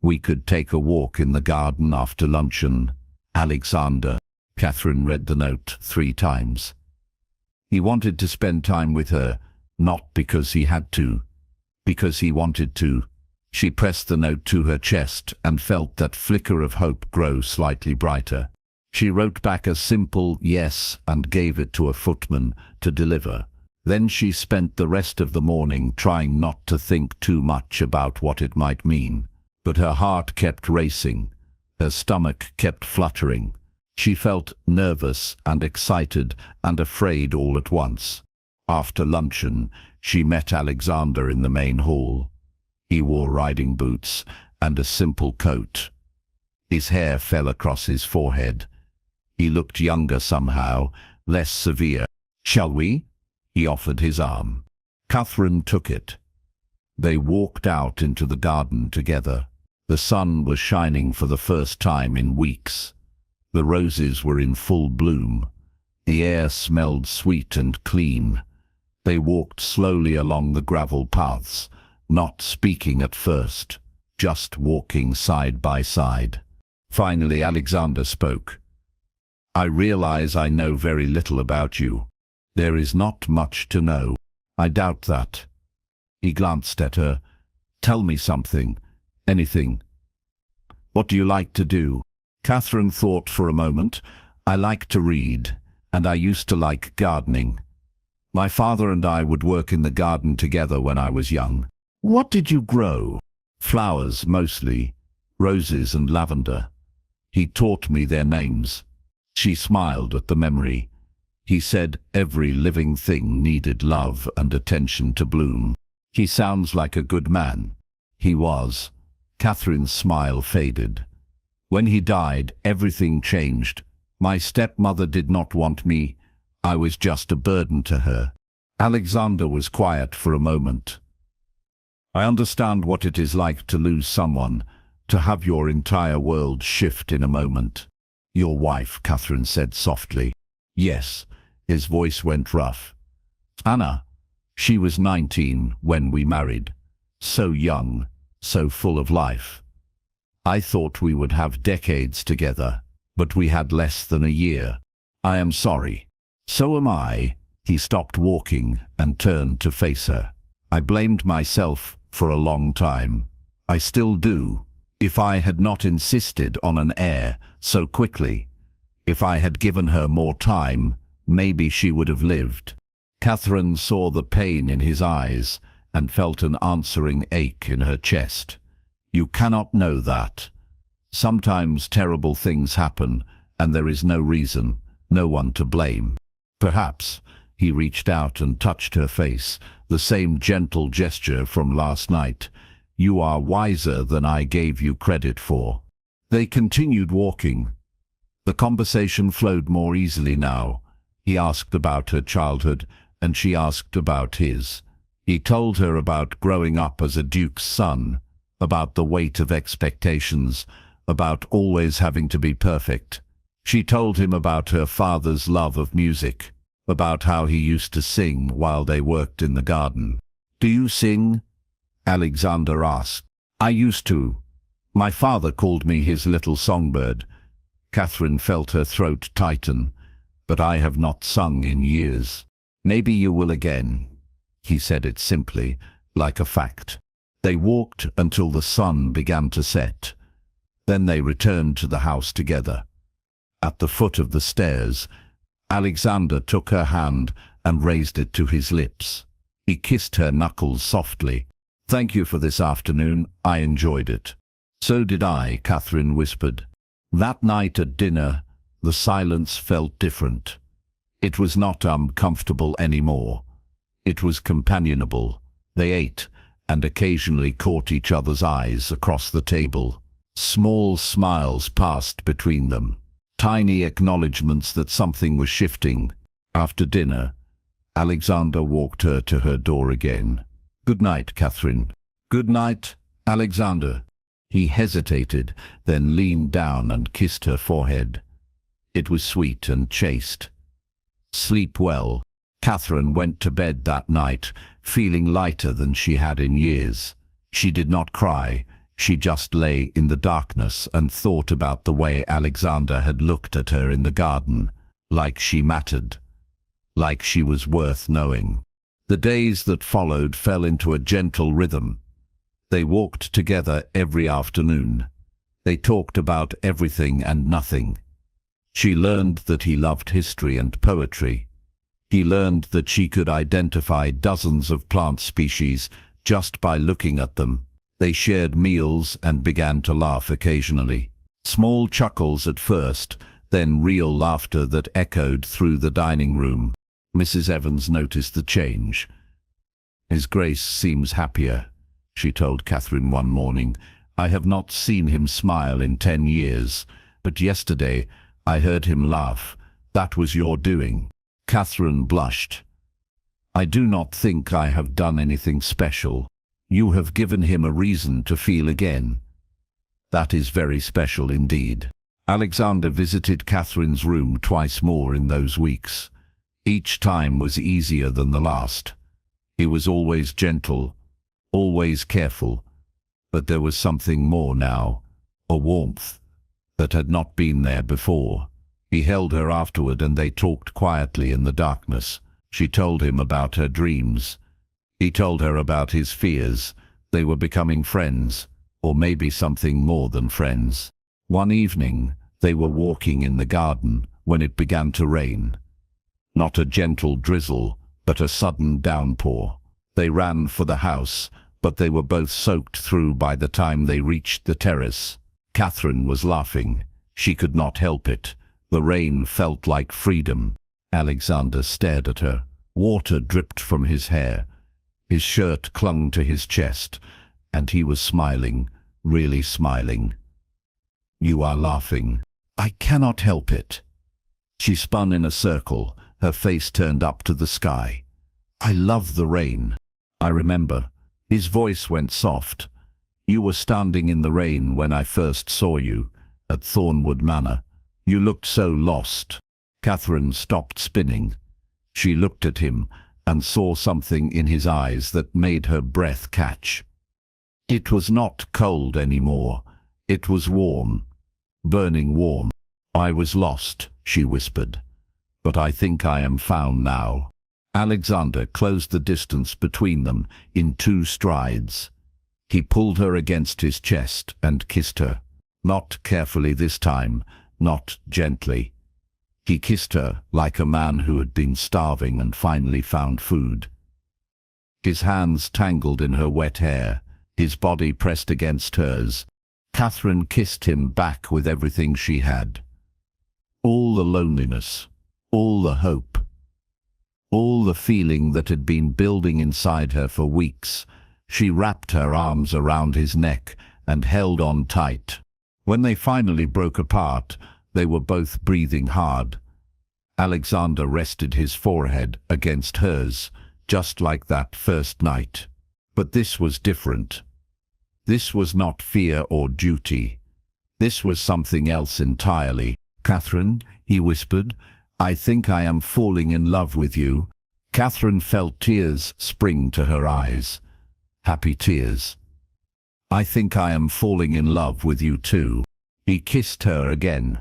we could take a walk in the garden after luncheon. Alexander." Catherine read the note 3 times. He wanted to spend time with her, not because he had to, because he wanted to. She pressed the note to her chest and felt that flicker of hope grow slightly brighter. She wrote back a simple yes and gave it to a footman to deliver. Then she spent the rest of the morning trying not to think too much about what it might mean. But her heart kept racing. Her stomach kept fluttering. She felt nervous and excited and afraid all at once. After luncheon, she met Alexander in the main hall. He wore riding boots and a simple coat. His hair fell across his forehead. He looked younger somehow, less severe. "Shall we?" He offered his arm. Catherine took it. They walked out into the garden together. The sun was shining for the first time in weeks. The roses were in full bloom. The air smelled sweet and clean. They walked slowly along the gravel paths, not speaking at first, just walking side by side. Finally, Alexander spoke. "I realize I know very little about you. There is not much to know." "I doubt that." He glanced at her. "Tell me something. Anything. What do you like to do?" Catherine thought for a moment. "I like to read, and I used to like gardening. My father and I would work in the garden together when I was young." "What did you grow?" "Flowers, mostly. Roses and lavender. He taught me their names." She smiled at the memory. He said every living thing needed love and attention to bloom. "He sounds like a good man." He was. Catherine's smile faded. "When he died, everything changed. My stepmother did not want me. I was just a burden to her." Alexander was quiet for a moment. "I understand what it is like to lose someone, to have your entire world shift in a moment." "Your wife," Catherine said softly. "Yes." His voice went rough. "Anna. She was 19 when we married. So young, so full of life. I thought we would have decades together, but we had less than a year. I am sorry." "So am I." He stopped walking and turned to face her. "I blamed myself for a long time. I still do. If I had not insisted on an heir so quickly, if I had given her more time, maybe she would have lived." Catherine saw the pain in his eyes and felt an answering ache in her chest. You cannot know that. Sometimes terrible things happen, and there is no reason, no one to blame. Perhaps. He reached out and touched her face, the same gentle gesture from last night. You are wiser than I gave you credit for. They continued walking. The conversation flowed more easily now. He asked about her childhood, and she asked about his. He told her about growing up as a duke's son, about the weight of expectations, about always having to be perfect. She told him about her father's love of music, about how he used to sing while they worked in the garden. Do you sing? Alexander asked. I used to. My father called me his little songbird. Catherine felt her throat tighten. But I have not sung in years. Maybe you will again. He said it simply, like a fact. They walked until the sun began to set. Then they returned to the house together. At the foot of the stairs, Alexander took her hand and raised it to his lips. He kissed her knuckles softly. Thank you for this afternoon. I enjoyed it. So did I, Catherine whispered. That night at dinner, the silence felt different. It was not uncomfortable anymore. It was companionable. They ate and occasionally caught each other's eyes across the table. Small smiles passed between them. Tiny acknowledgements that something was shifting. After dinner, Alexander walked her to her door again. Good night, Catherine. Good night, Alexander. He hesitated, then leaned down and kissed her forehead. It was sweet and chaste. Sleep well. Catherine went to bed that night, feeling lighter than she had in years. She did not cry. She just lay in the darkness and thought about the way Alexander had looked at her in the garden, like she mattered, like she was worth knowing. The days that followed fell into a gentle rhythm. They walked together every afternoon. They talked about everything and nothing. She learned that he loved history and poetry. He learned that she could identify dozens of plant species just by looking at them. They shared meals and began to laugh occasionally. Small chuckles at first, then real laughter that echoed through the dining room. Mrs. Evans noticed the change. His Grace seems happier, she told Catherine one morning. I have not seen him smile in 10 years, but yesterday I heard him laugh. That was your doing. Catherine blushed. I do not think I have done anything special. You have given him a reason to feel again. That is very special indeed. Alexander visited Catherine's room twice more in those weeks. Each time was easier than the last. He was always gentle, always careful, but there was something more now, a warmth that had not been there before. He held her afterward and they talked quietly in the darkness. She told him about her dreams. He told her about his fears. They were becoming friends, or maybe something more than friends. One evening, they were walking in the garden when it began to rain. Not a gentle drizzle, but a sudden downpour. They ran for the house, but they were both soaked through by the time they reached the terrace. Catherine was laughing. She could not help it. The rain felt like freedom. Alexander stared at her. Water dripped from his hair. His shirt clung to his chest, and he was smiling, really smiling. You are laughing. I cannot help it. She spun in a circle, her face turned up to the sky. I love the rain. I remember. His voice went soft. You were standing in the rain when I first saw you, at Thornwood Manor. You looked so lost. Catherine stopped spinning. She looked at him and saw something in his eyes that made her breath catch. It was not cold anymore. It was warm, burning warm. I was lost, she whispered, but I think I am found now. Alexander closed the distance between them in 2 strides. He pulled her against his chest and kissed her. Not carefully this time, not gently. He kissed her like a man who had been starving and finally found food. His hands tangled in her wet hair. his body pressed against hers. Catherine kissed him back with everything she had. All the loneliness, all the hope, all the feeling that had been building inside her for weeks. She wrapped her arms around his neck and held on tight. When they finally broke apart, they were both breathing hard. Alexander rested his forehead against hers, just like that first night. But this was different. This was not fear or duty. This was something else entirely. "Catherine," he whispered, "I think I am falling in love with you." Catherine felt tears spring to her eyes. Happy tears. "I think I am falling in love with you too." He kissed her again.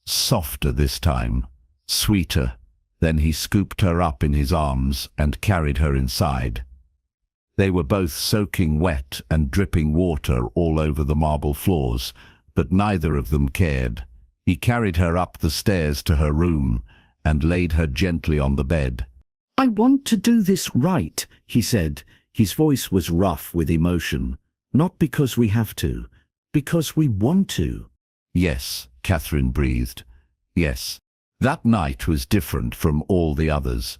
Softer this time. Sweeter. Then he scooped her up in his arms and carried her inside. They were both soaking wet and dripping water all over the marble floors, but neither of them cared. He carried her up the stairs to her room and laid her gently on the bed. "I want to do this right," he said. His voice was rough with emotion. "Not because we have to, because we want to." "Yes," Catherine breathed. "Yes." That night was different from all the others.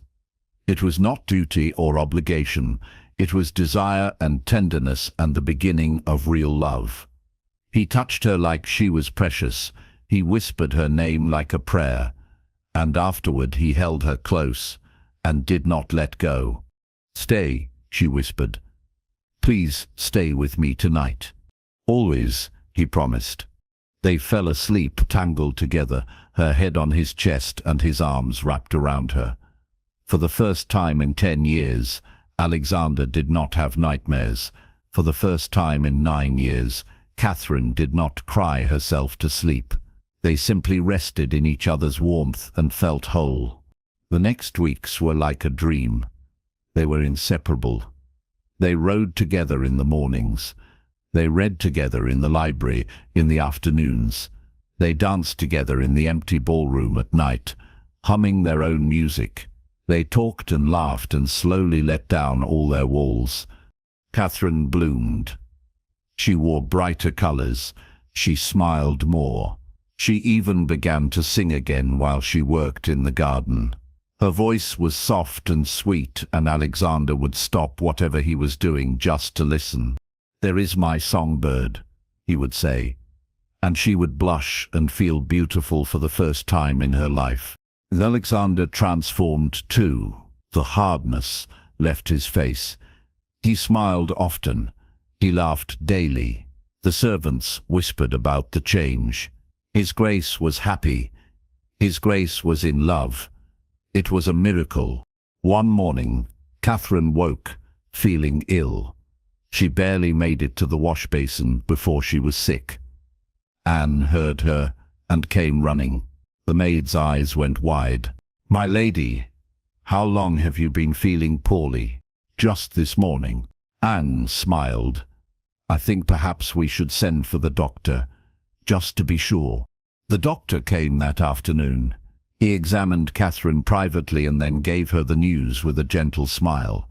It was not duty or obligation. It was desire and tenderness and the beginning of real love. He touched her like she was precious. He whispered her name like a prayer. And afterward he held her close and did not let go. "Stay," she whispered. "Please stay with me tonight." "Always," he promised. They fell asleep tangled together, her head on his chest and his arms wrapped around her. For the first time in 10 years, Alexander did not have nightmares. For the first time in 9 years, Catherine did not cry herself to sleep. They simply rested in each other's warmth and felt whole. The next weeks were like a dream. They were inseparable. They rode together in the mornings. They read together in the library in the afternoons. They danced together in the empty ballroom at night, humming their own music. They talked and laughed and slowly let down all their walls. Catherine bloomed. She wore brighter colors. She smiled more. She even began to sing again while she worked in the garden. Her voice was soft and sweet, and Alexander would stop whatever he was doing just to listen. "There is my songbird," he would say, and she would blush and feel beautiful for the first time in her life. Alexander transformed too. The hardness left his face. He smiled often. He laughed daily. The servants whispered about the change. His grace was happy. His grace was in love. It was a miracle. One morning, Catherine woke, feeling ill. She barely made it to the wash basin before she was sick. Anne heard her and came running. The maid's eyes went wide. "My lady, how long have you been feeling poorly?" "Just this morning." Anne smiled. "I think perhaps we should send for the doctor, just to be sure." The doctor came that afternoon. He examined Catherine privately and then gave her the news with a gentle smile.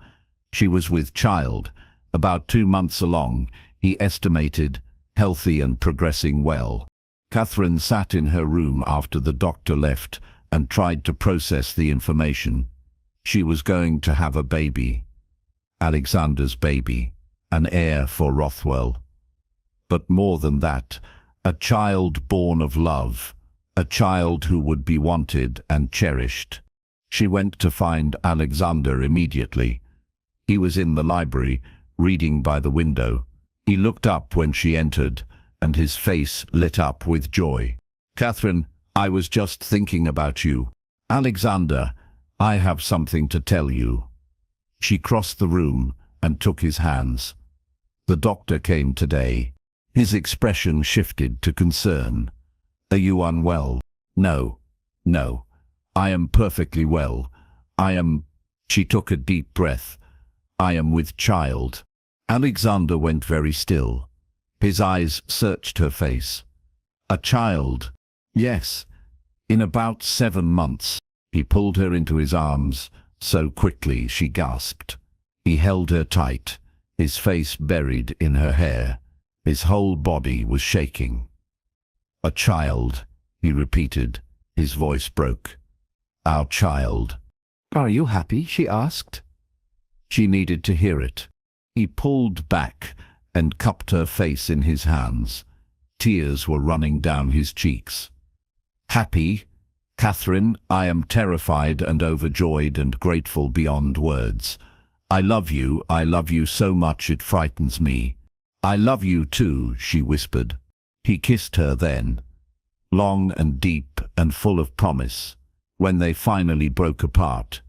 She was with child, about 2 months along, he estimated, healthy and progressing well. Catherine sat in her room after the doctor left and tried to process the information. She was going to have a baby. Alexander's baby, an heir for Rothwell. But more than that, a child born of love, a child who would be wanted and cherished. She went to find Alexander immediately. He was in the library, reading by the window. He looked up when she entered, and his face lit up with joy. "Catherine, I was just thinking about you." "Alexander, I have something to tell you." She crossed the room and took his hands. "The doctor came today." His expression shifted to concern. "Are you unwell?" "No, no. I am perfectly well. I am—" She took a deep breath. "I am with child." Alexander went very still. His eyes searched her face. "A child?" "Yes. In about 7 months." He pulled her into his arms so quickly she gasped. He held her tight. his face buried in her hair. His whole body was shaking. "A child," he repeated. His voice broke. "Our child." "Are you happy?" she asked. She needed to hear it. He pulled back and cupped her face in his hands. Tears were running down his cheeks. "Happy? Catherine, I am terrified and overjoyed and grateful beyond words. I love you so much it frightens me." "I love you too," she whispered. He kissed her then, long and deep and full of promise. When they finally broke apart,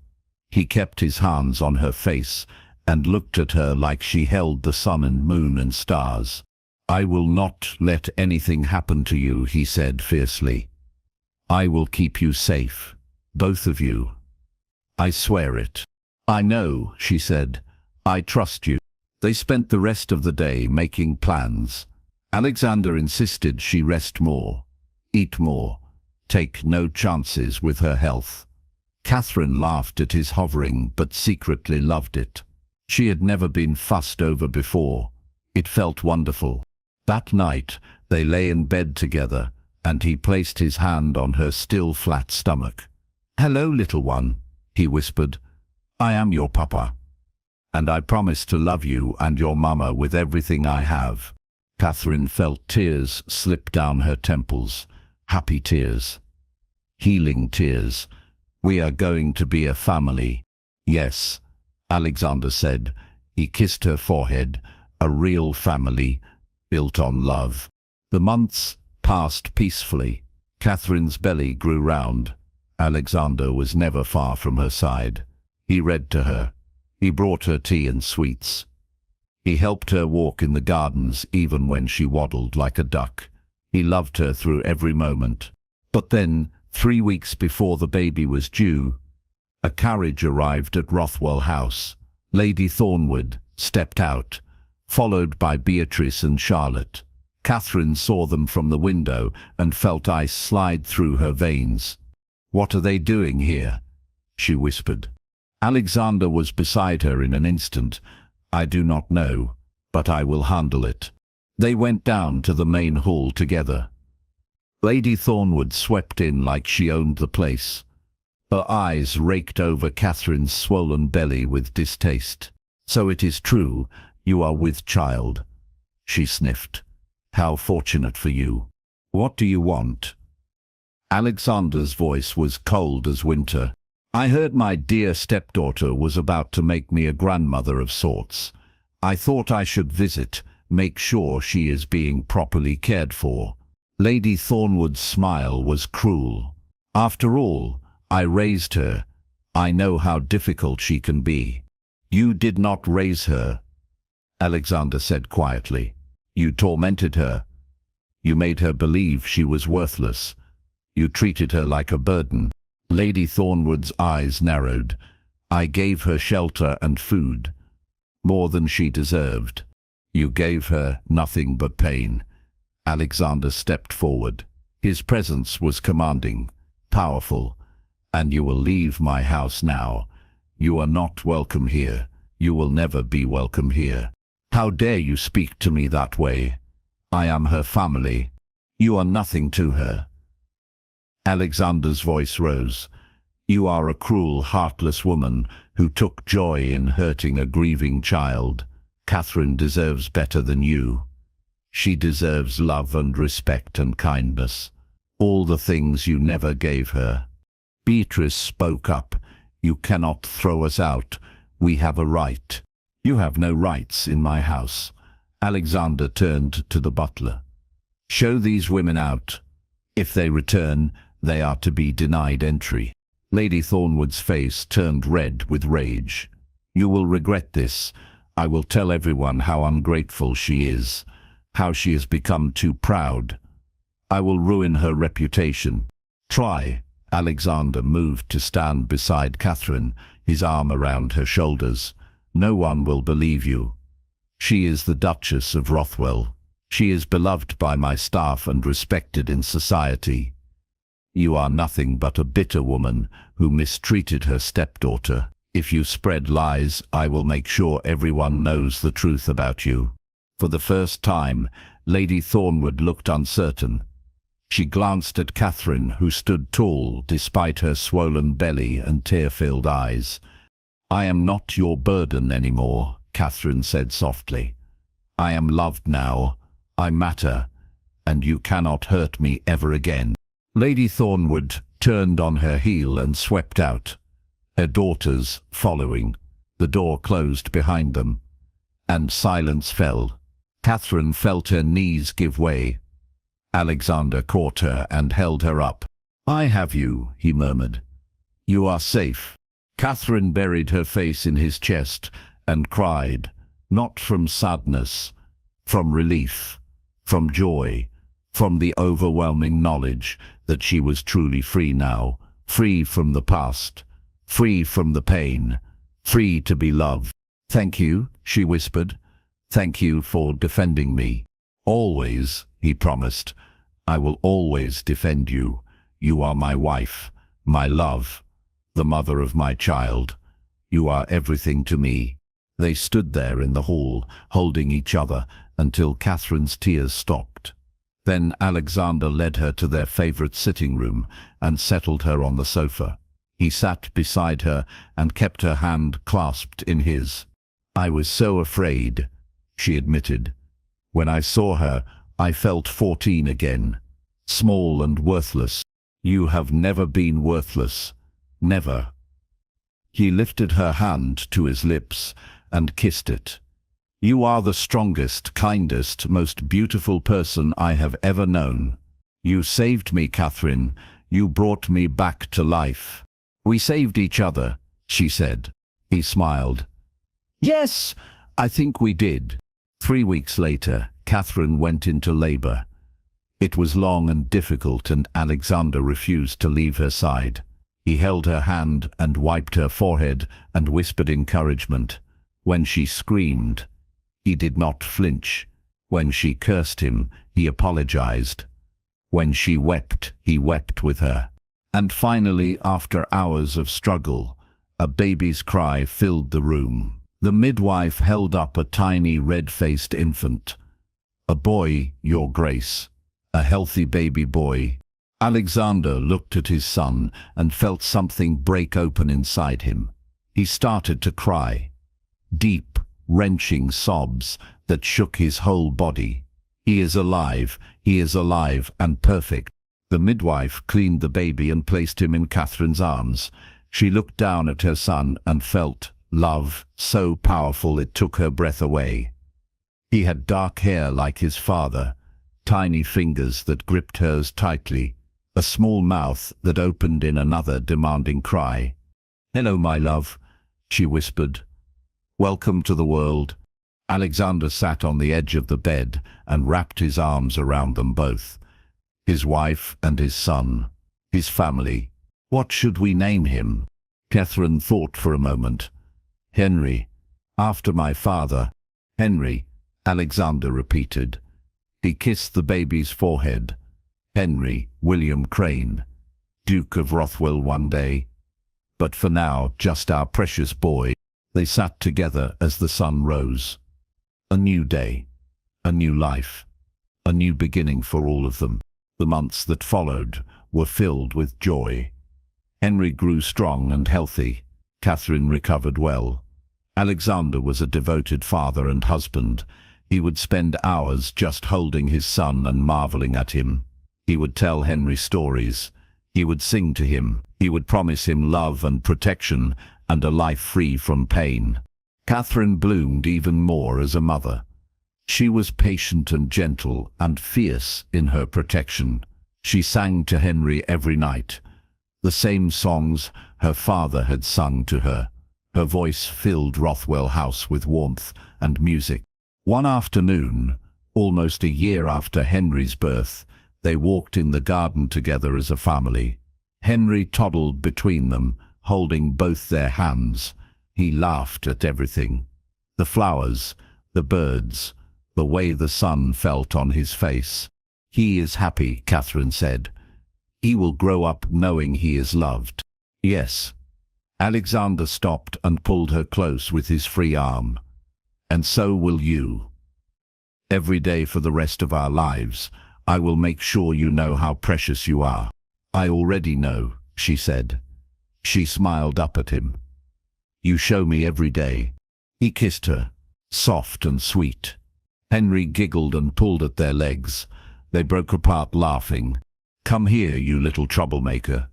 he kept his hands on her face and looked at her like she held the sun and moon and stars. "I will not let anything happen to you," he said fiercely. "I will keep you safe, both of you. I swear it." "I know," she said. "I trust you." They spent the rest of the day making plans. Alexander insisted she rest more, eat more, take no chances with her health. Catherine laughed at his hovering but secretly loved it. She had never been fussed over before. It felt wonderful. That night they lay in bed together, and he placed his hand on her still flat stomach. "Hello, little one," he whispered. "I am your papa, and I promise to love you and your mama with everything I have." Catherine felt tears slip down her temples. Happy tears. Healing tears. "We are going to be a family." "Yes," Alexander said. He kissed her forehead. "A real family, built on love." The months passed peacefully. Catherine's belly grew round. Alexander was never far from her side. He read to her. He brought her tea and sweets. He helped her walk in the gardens even when she waddled like a duck. He loved her through every moment. But then, 3 weeks before the baby was due, a carriage arrived at Rothwell House. Lady Thornwood stepped out, followed by Beatrice and Charlotte. Catherine saw them from the window and felt ice slide through her veins. "What are they doing here?" she whispered. Alexander was beside her in an instant. "I do not know, but I will handle it." They went down to the main hall together. Lady Thornwood swept in like she owned the place. Her eyes raked over Catherine's swollen belly with distaste. "So it is true, you are with child," she sniffed. "How fortunate for you. What do you want?" Alexander's voice was cold as winter. "I heard my dear stepdaughter was about to make me a grandmother of sorts. I thought I should visit, make sure she is being properly cared for." Lady Thornwood's smile was cruel. "After all, I raised her. I know how difficult she can be." "You did not raise her," Alexander said quietly. "You tormented her. You made her believe she was worthless. You treated her like a burden." Lady Thornwood's eyes narrowed. "I gave her shelter and food, more than she deserved. You gave her nothing but pain." Alexander stepped forward. His presence was commanding, powerful. "And you will leave my house now. You are not welcome here. You will never be welcome here. How dare you speak to me that way? I am her family. You are nothing to her." Alexander's voice rose. "You are a cruel, heartless woman who took joy in hurting a grieving child. Catherine deserves better than you. She deserves love and respect and kindness. All the things you never gave her." Beatrice spoke up. "You cannot throw us out. We have a right." "You have no rights in my house." Alexander turned to the butler. "Show these women out. If they return, they are to be denied entry." Lady Thornwood's face turned red with rage. "You will regret this. I will tell everyone how ungrateful she is, how she has become too proud. I will ruin her reputation." "Try." Alexander moved to stand beside Catherine, his arm around her shoulders. "No one will believe you. She is the Duchess of Rothwell. She is beloved by my staff and respected in society. You are nothing but a bitter woman who mistreated her stepdaughter." If you spread lies, I will make sure everyone knows the truth about you." For the first time, Lady Thornwood looked uncertain. She glanced at Catherine, who stood tall despite her swollen belly and tear-filled eyes. "I am not your burden anymore," Catherine said softly. "I am loved now, I matter, and you cannot hurt me ever again." Lady Thornwood turned on her heel and swept out, her daughters following. The door closed behind them, and silence fell. Catherine felt her knees give way. Alexander caught her and held her up. "I have you," he murmured. "You are safe." Catherine buried her face in his chest and cried, not from sadness, from relief, from joy, from the overwhelming knowledge that she was truly free now, free from the past, free from the pain, free to be loved. "Thank you," she whispered. "Thank you for defending me." "Always," he promised. "I will always defend you. You are my wife, my love, the mother of my child. You are everything to me." They stood there in the hall, holding each other, until Catherine's tears stopped. Then Alexander led her to their favorite sitting room and settled her on the sofa. He sat beside her and kept her hand clasped in his. "I was so afraid," she admitted. "When I saw her, I felt 14 again, small and worthless." "You have never been worthless, never." He lifted her hand to his lips and kissed it. "You are the strongest, kindest, most beautiful person I have ever known. You saved me, Catherine. You brought me back to life." "We saved each other," she said. He smiled. "Yes, I think we did." 3 weeks later, Catherine went into labor. It was long and difficult, and Alexander refused to leave her side. He held her hand and wiped her forehead and whispered encouragement. When she screamed, he did not flinch. When she cursed him, he apologized. When she wept, he wept with her. And finally, after hours of struggle, a baby's cry filled the room. The midwife held up a tiny red-faced infant. "A boy, Your Grace. A healthy baby boy." Alexander looked at his son and felt something break open inside him. He started to cry. Deep, wrenching sobs that shook his whole body. He is alive and perfect." The midwife cleaned the baby and placed him in Catherine's arms. She looked down at her son and felt love so powerful it took her breath away. He had dark hair like his father, tiny fingers that gripped hers tightly, a small mouth that opened in another demanding cry. "Hello, my love," she whispered. "Welcome to the world." Alexander sat on the edge of the bed and wrapped his arms around them both. His wife and his son, his family. "What should we name him?" Catherine thought for a moment. "Henry, after my father." "Henry," Alexander repeated. He kissed the baby's forehead. "Henry William Crane, Duke of Rothwell one day. But for now, just our precious boy." They sat together as the sun rose. A new day, a new life, a new beginning for all of them. The months that followed were filled with joy. Henry grew strong and healthy. Catherine recovered well. Alexander was a devoted father and husband. He would spend hours just holding his son and marveling at him. He would tell Henry stories. He would sing to him. He would promise him love and protection and a life free from pain. Catherine bloomed even more as a mother. She was patient and gentle and fierce in her protection. She sang to Henry every night, the same songs her father had sung to her. Her voice filled Rothwell House with warmth and music. One afternoon, almost a year after Henry's birth, they walked in the garden together as a family. Henry toddled between them, holding both their hands. He laughed at everything. The flowers, the birds, the way the sun felt on his face. "He is happy," Catherine said. "He will grow up knowing he is loved." "Yes," Alexander stopped and pulled her close with his free arm. And so will you. Every day for the rest of our lives, I will make sure you know how precious you are. I already know, she said. She smiled up at him. You show me every day. He kissed her, soft and sweet. Henry giggled and pulled at their legs. They broke apart laughing. Come here, you little troublemaker.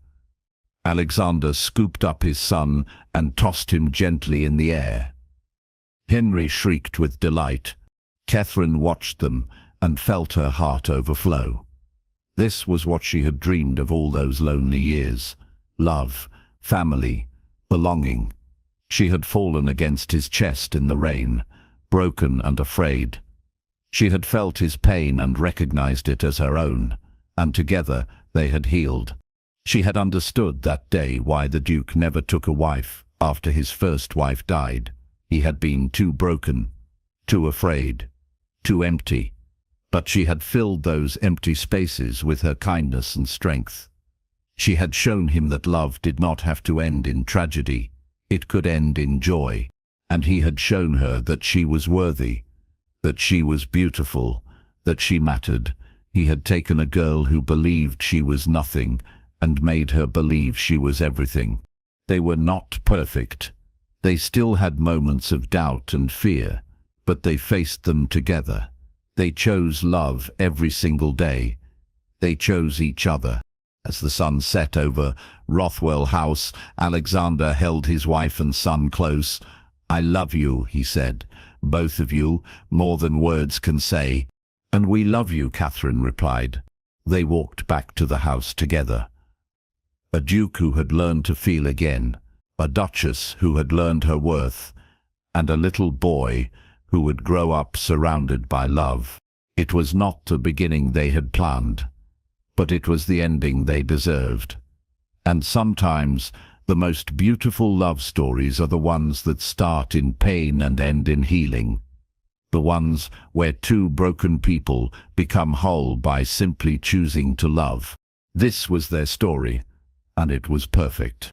Alexander scooped up his son and tossed him gently in the air. Henry shrieked with delight. Catherine watched them and felt her heart overflow. This was what she had dreamed of all those lonely years. Love, family, belonging. She had fallen against his chest in the rain, broken and afraid. She had felt his pain and recognized it as her own, and together they had healed. She had understood that day why the Duke never took a wife after his first wife died. He had been too broken, too afraid, too empty. But she had filled those empty spaces with her kindness and strength. She had shown him that love did not have to end in tragedy. It could end in joy. And he had shown her that she was worthy, that she was beautiful, that she mattered. He had taken a girl who believed she was nothing and made her believe she was everything. They were not perfect. They still had moments of doubt and fear, but they faced them together. They chose love every single day. They chose each other. As the sun set over Rothwell House, Alexander held his wife and son close. I love you, he said, both of you, more than words can say. And we love you, Catherine replied. They walked back to the house together. A duke who had learned to feel again, a duchess who had learned her worth, and a little boy who would grow up surrounded by love. It was not the beginning they had planned, but it was the ending they deserved. And sometimes the most beautiful love stories are the ones that start in pain and end in healing. The ones where two broken people become whole by simply choosing to love. This was their story, and it was perfect.